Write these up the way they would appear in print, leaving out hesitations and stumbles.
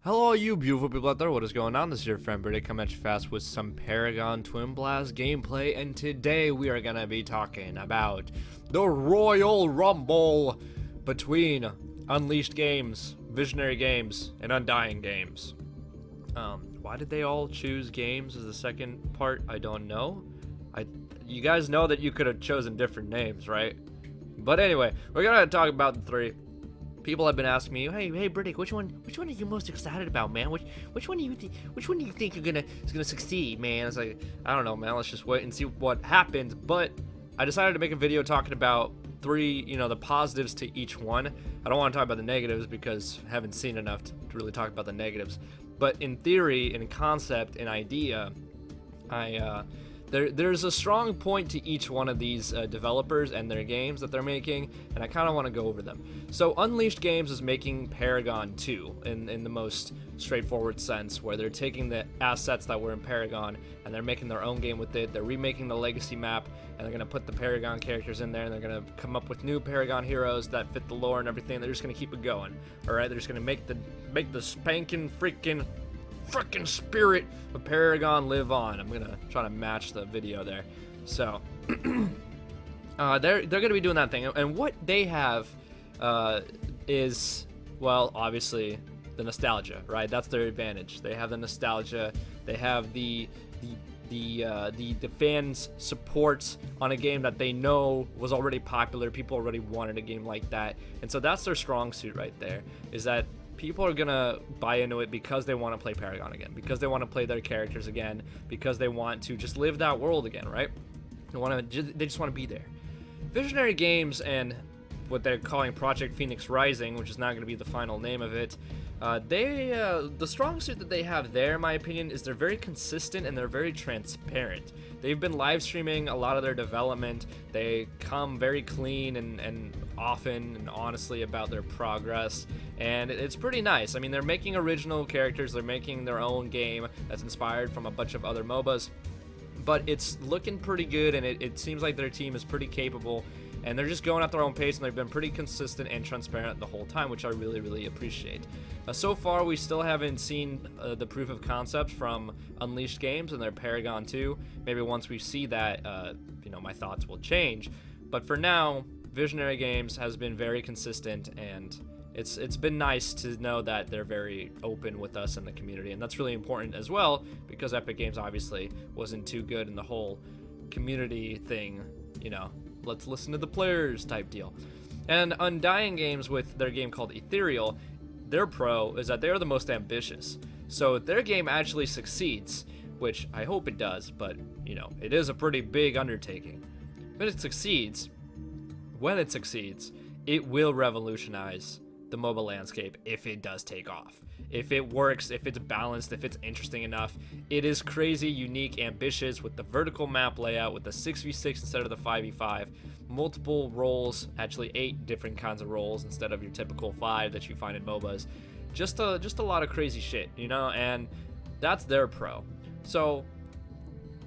Hello, you beautiful people out there. What is going on? This is your friend Britik coming at you fast with some Paragon Twin Blast gameplay, and today we are gonna be talking about the Royal Rumble between Unleashed Games, Visionary Games, and Undying Games. Why did they all choose games as the second part? I don't know. You guys know that you could have chosen different names, right? But anyway, we're gonna talk about the three. People have been asking me, hey, Britik, which one are you most excited about, man? Which one do you think is gonna succeed, man? It's like, I don't know, man. Let's just wait and see what happens. But I decided to make a video talking about three, the positives to each one. I don't want to talk about the negatives because I haven't seen enough to really talk about the negatives. But in theory, in concept, in idea, There's a strong point to each one of these developers and their games that they're making, and I kind of want to go over them. So Unleashed Games is making Paragon 2 in the most straightforward sense, where they're taking the assets that were in Paragon and they're making their own game with it. They're remaking the legacy map, and they're going to put the Paragon characters in there, and they're going to come up with new Paragon heroes that fit the lore and everything. They're just going to keep it going. All right, they're just going to make the spanking freaking spirit of Paragon live on. I'm gonna try to match the video there. So they're gonna be doing that thing, and what they have is, well, obviously the nostalgia, right? That's their advantage. They have the nostalgia. They have the fans' support on a game that they know was already popular. People already wanted a game like that, and so that's their strong suit right there. Is that people are gonna buy into it because they want to play Paragon again, because they want to play their characters again, because they want to just live that world again, right? They just want to be there. Visionary Games and what they're calling Project Phoenix Rising, which is not going to be the final name of it, the strong suit that they have there, in my opinion, is they're very consistent and they're very transparent. They've been live streaming a lot of their development. They come very clean and often and honestly about their progress, and it's pretty nice. I mean, they're making original characters, they're making their own game that's inspired from a bunch of other MOBAs, but it's looking pretty good, and it seems like their team is pretty capable, and they're just going at their own pace, and they've been pretty consistent and transparent the whole time, which I really, really appreciate. So far, we still haven't seen the proof of concept from Unleashed Games and their Paragon 2. Maybe once we see that, my thoughts will change. But for now, Visionary Games has been very consistent, and it's been nice to know that they're very open with us in the community, and that's really important as well, because Epic Games obviously wasn't too good in the whole community thing, let's listen to the players type deal. And Undying Games, with their game called Ethereal, their pro is that they are the most ambitious. So if their game actually succeeds, which I hope it does, but it is a pretty big undertaking. When it succeeds, it will revolutionize the mobile landscape if it does take off. If it works, if it's balanced, if it's interesting enough. It is crazy, unique, ambitious, with the vertical map layout, with the 6v6 instead of the 5v5, multiple roles, actually 8 different kinds of roles instead of your typical 5 that you find in MOBAs. Just a lot of crazy shit, and that's their pro. So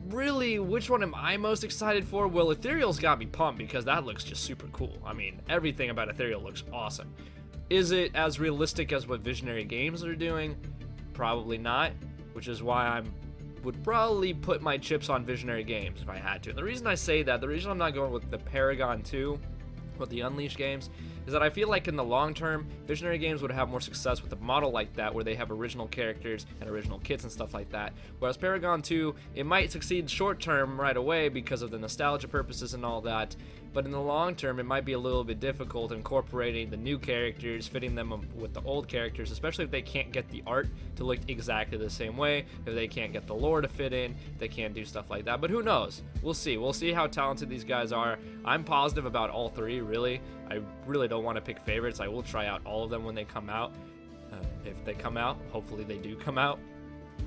really, which one am I most excited for? Well, Ethereal's got me pumped because that looks just super cool. I mean, everything about Ethereal looks awesome. Is it as realistic as what Visionary Games are doing? Probably not, which is why I would probably put my chips on Visionary Games if I had to. And the reason I say that, the reason I'm not going with the Paragon 2, with the Unleashed Games, is that I feel like in the long term, Visionary Games would have more success with a model like that, where they have original characters and original kits and stuff like that. Whereas Paragon 2, it might succeed short term right away because of the nostalgia purposes and all that, but in the long term, it might be a little bit difficult incorporating the new characters, fitting them with the old characters, especially if they can't get the art to look exactly the same way, if they can't get the lore to fit in, they can't do stuff like that. But who knows? We'll see. We'll see how talented these guys are. I'm positive about all three, really. I really don't want to pick favorites. I will try out all of them when they come out. If they come out, hopefully they do come out.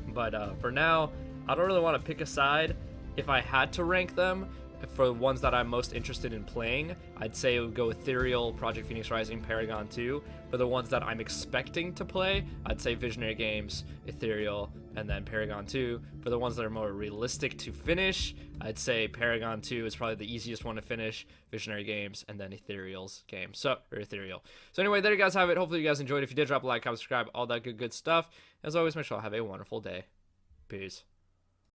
But for now, I don't really want to pick a side. If I had to rank them, for the ones that I'm most interested in playing, I'd say it would go Ethereal, Project Phoenix Rising, Paragon 2. For the ones that I'm expecting to play, I'd say Visionary Games, Ethereal, and then Paragon 2. For the ones that are more realistic to finish, I'd say Paragon 2 is probably the easiest one to finish, Visionary Games, and then Ethereal's game. Or Ethereal. So anyway, there you guys have it. Hopefully you guys enjoyed. If you did, drop a like, comment, subscribe, all that good stuff. As always, make sure you have a wonderful day. Peace.